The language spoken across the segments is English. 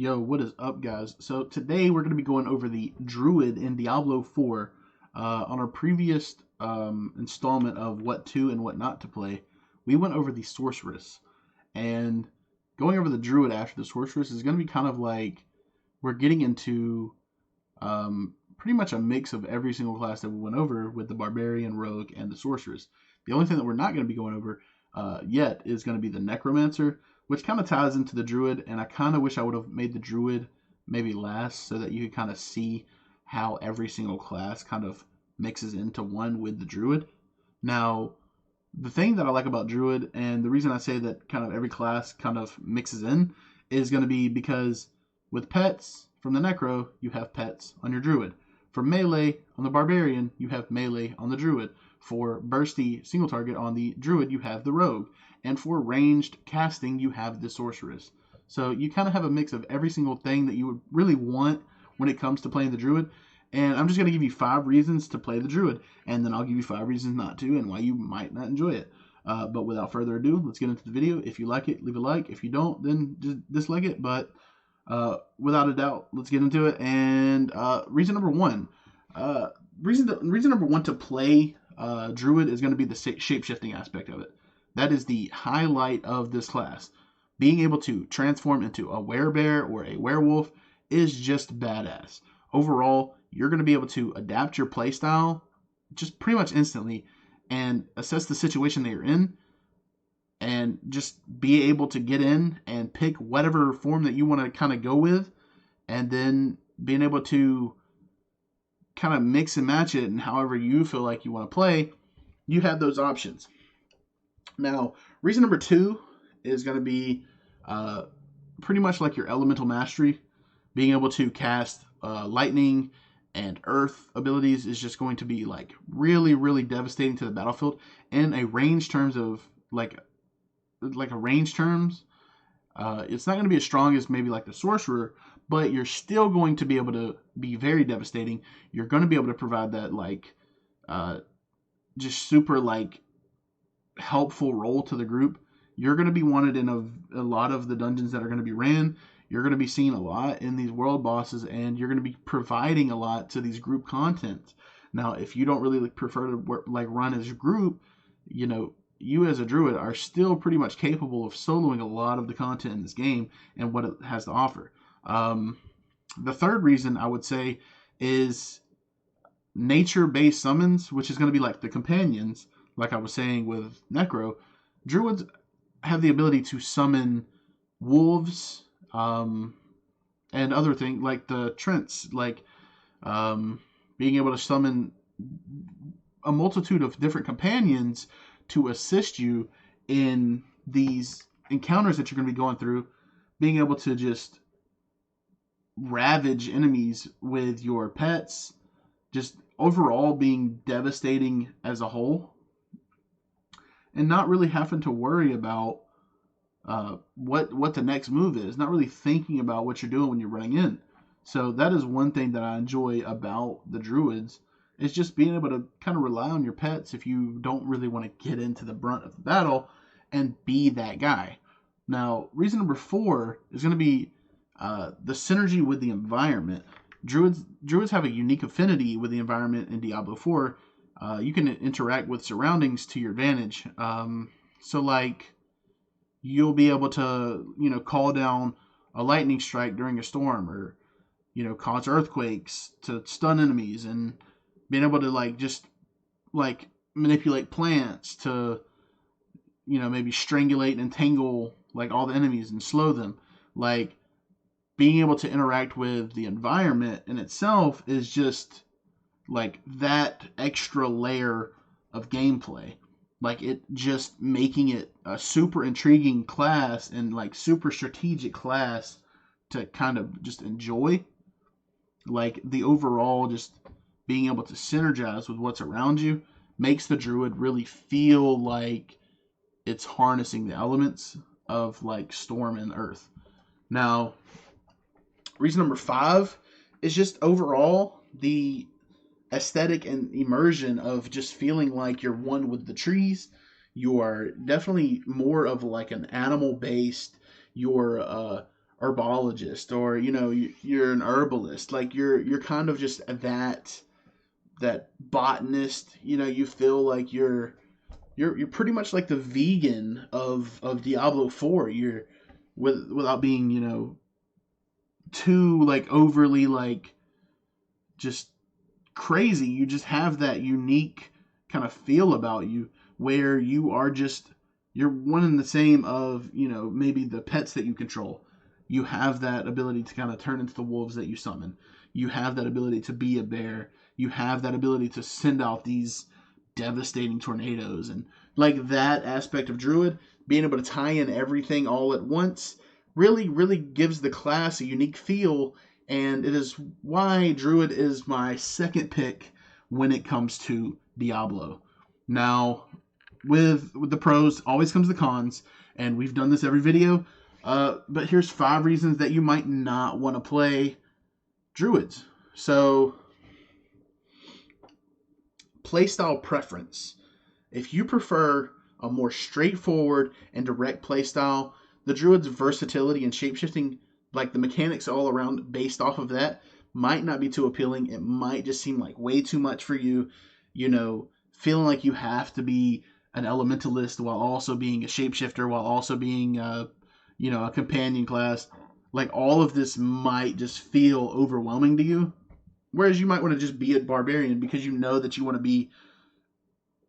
Yo, what is up, guys? So today we're going to be going over the Druid in Diablo 4. On our previous installment of what to and what not to play, we went over the Sorceress. And going over the Druid after the Sorceress is going to be kind of like we're getting into pretty much a mix of every single class that we went over with the Barbarian, Rogue, and the Sorceress. The only thing that we're not going to be going over yet is going to be the Necromancer, which kind of ties into the Druid, and I kind of wish I would have made the Druid maybe last so that you could kind of see how every single class kind of mixes into one with the Druid. Now, the thing that I like about Druid, and the reason I say that kind of every class kind of mixes in, is going to be because with pets from the Necro, you have pets on your Druid. For melee on the Barbarian, you have melee on the Druid. For bursty single target on the Druid, you have the Rogue. And for ranged casting, you have the Sorceress. So you kind of have a mix of every single thing that you would really want when it comes to playing the Druid. And I'm just going to give you 5 reasons to play the Druid. And then I'll give you 5 reasons not to and why you might not enjoy it. But without further ado, let's get into the video. If you like it, leave a like. If you don't, then just dislike it. But without a doubt, let's get into it. And reason number 1. Reason number 1 to play Druid is going to be the shape-shifting aspect of it. That is the highlight of this class. Being able to transform into a werebear or a werewolf is just badass. Overall, you're going to be able to adapt your playstyle just pretty much instantly and assess the situation that you're in and just be able to get in and pick whatever form that you want to kind of go with, and then being able to kind of mix and match it and however you feel like you want to play, you have those options. Now, reason number 2 is going to be pretty much like your elemental mastery. Being able to cast lightning and earth abilities is just going to be like really, really devastating to the battlefield. In a range terms of like a range terms, it's not going to be as strong as maybe like the sorcerer, but you're still going to be able to be very devastating. You're going to be able to provide that like just super like helpful role to the group. You're going to be wanted in a lot of the dungeons that are going to be ran. You're going to be seen a lot in these world bosses, and you're going to be providing a lot to these group content. Now, if you don't really prefer to run as a group, you as a druid are still pretty much capable of soloing a lot of the content in this game and what it has to offer. The third reason I would say is nature-based summons, which is going to be like the companions. Like I was saying with Necro, druids have the ability to summon wolves and other things like the Trents, like being able to summon a multitude of different companions to assist you in these encounters that you're going to be going through, being able to just ravage enemies with your pets, just overall being devastating as a whole, and not really having to worry about what the next move is, not really thinking about what you're doing when you're running in. So that is one thing that I enjoy about the druids, is just being able to kind of rely on your pets if you don't really want to get into the brunt of the battle and be that guy. Now, reason number 4 is going to be the synergy with the environment. Druids have a unique affinity with the environment in Diablo 4. You can interact with surroundings to your advantage. So like you'll be able to, call down a lightning strike during a storm, or, cause earthquakes to stun enemies, and being able to just manipulate plants to, maybe strangulate and entangle like all the enemies and slow them. Like being able to interact with the environment in itself is just like that extra layer of gameplay, like it just making it a super intriguing class and like super strategic class to kind of just enjoy. Like the overall just being able to synergize with what's around you makes the druid really feel like it's harnessing the elements of like storm and earth. Now, reason number 5 is just overall the aesthetic and immersion of just feeling like you're one with the trees. You are definitely more of like an animal based. Your herbologist, or you're an herbalist. Like you're kind of just that botanist. You feel like you're pretty much like the vegan of Diablo 4. You're without being too like overly like just crazy. You just have that unique kind of feel about you where you're one and the same of maybe the pets that you control. You have that ability to kind of turn into the wolves that you summon. You have that ability to be a bear. You have that ability to send out these devastating tornadoes, and like that aspect of Druid, being able to tie in everything all at once, really gives the class a unique feel, and it is why Druid is my second pick when it comes to Diablo. Now, with the pros always comes the cons, and we've done this every video. But here's 5 reasons that you might not want to play Druids. So, playstyle preference. If you prefer a more straightforward and direct playstyle, the Druid's versatility and shapeshifting, like the mechanics all around based off of that, might not be too appealing. It might just seem like way too much for you, feeling like you have to be an elementalist while also being a shapeshifter, while also being a companion class. Like all of this might just feel overwhelming to you. Whereas you might want to just be a barbarian because you know that you want to be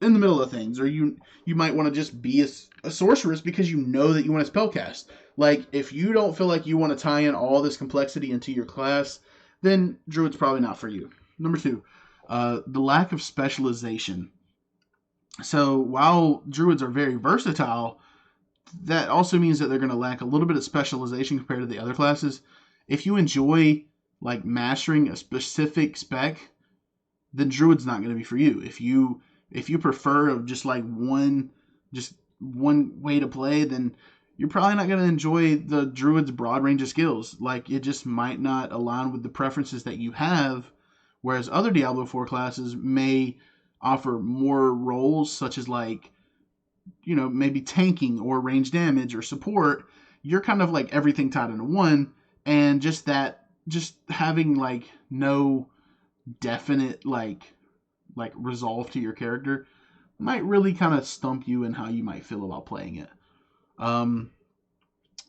in the middle of things, or you might want to just be a sorceress because you know that you want to spellcast. Like if you don't feel like you want to tie in all this complexity into your class, then Druid's probably not for you. Number 2, the lack of specialization. So while Druids are very versatile, that also means that they're going to lack a little bit of specialization compared to the other classes. If you enjoy like mastering a specific spec, then Druid's not going to be for you. If you prefer just like one way to play, then you're probably not going to enjoy the Druid's broad range of skills. Like it just might not align with the preferences that you have, whereas other Diablo 4 classes may offer more roles such as like maybe tanking or range damage or support. You're kind of like everything tied into one, and just having like no definite like resolve to your character might really kind of stump you in how you might feel about playing it.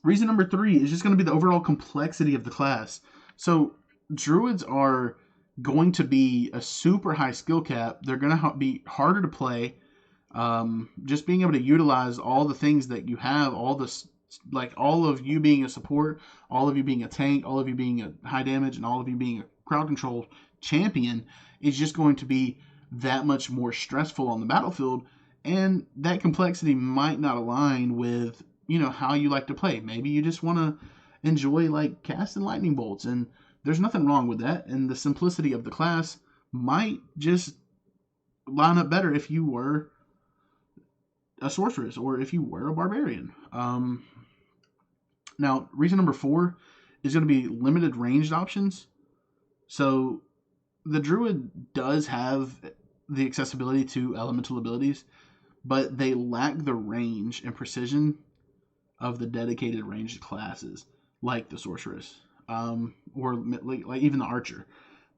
Reason number 3 is just going to be the overall complexity of the class. So Druids are going to be a super high skill cap. They're going to be harder to play. Just being able to utilize all the things that you have, all of you being a support, all of you being a tank, all of you being a high damage, and all of you being a crowd control champion is just going to be that much more stressful on the battlefield, and that complexity might not align with how you like to play. Maybe you just want to enjoy like casting lightning bolts, and there's nothing wrong with that, and the simplicity of the class might just line up better if you were a sorceress or if you were a barbarian. Now, reason number 4 is going to be limited ranged options. So the Druid does have the accessibility to elemental abilities, but they lack the range and precision of the dedicated ranged classes like the sorceress, or like even the archer.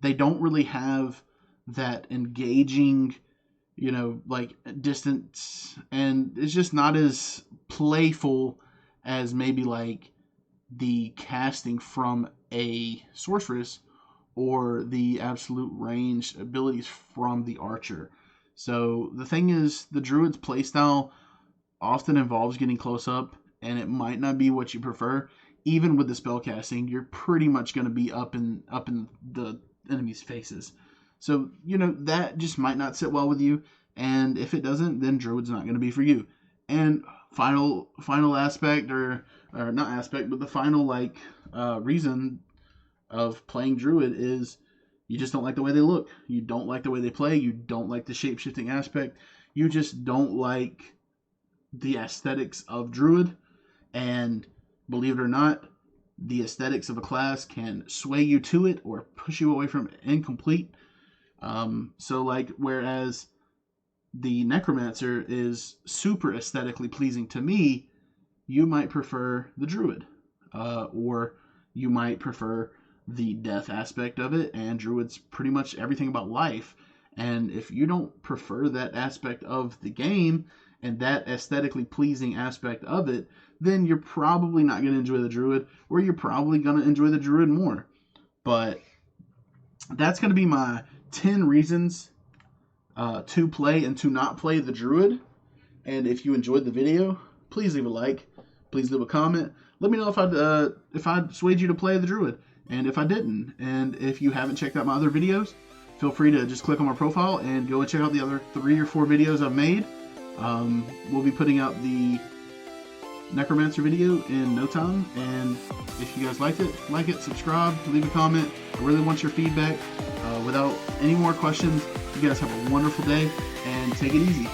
They don't really have that engaging like distance, and it's just not as playful as maybe like the casting from a sorceress or the absolute range abilities from the archer. So the thing is, the Druid's playstyle often involves getting close up, and it might not be what you prefer. Even with the spellcasting, you're pretty much going to be up in the enemy's faces. So, that just might not sit well with you. And if it doesn't, then Druid's not going to be for you. And final aspect, or not aspect, but the final reason of playing Druid is you just don't like the way they look. You don't like the way they play. You don't like the shape-shifting aspect. You just don't like the aesthetics of Druid. And believe it or not, the aesthetics of a class can sway you to it or push you away from it incomplete. So whereas the Necromancer is super aesthetically pleasing to me, you might prefer the Druid. or you might prefer the death aspect of it, and Druid's pretty much everything about life. And if you don't prefer that aspect of the game and that aesthetically pleasing aspect of it, then you're probably not going to enjoy the Druid, or you're probably going to enjoy the Druid more. But that's going to be my 10 reasons to play and to not play the Druid. And if you enjoyed the video, please leave a like, please leave a comment. Let me know if I swayed you to play the Druid, and if I didn't. And if you haven't checked out my other videos, feel free to just click on my profile and go and check out the other 3 or 4 videos I've made. We'll be putting out the Necromancer video in no time, and if you guys liked it, like it, subscribe, leave a comment. I really want your feedback. Without any more questions, you guys have a wonderful day and take it easy.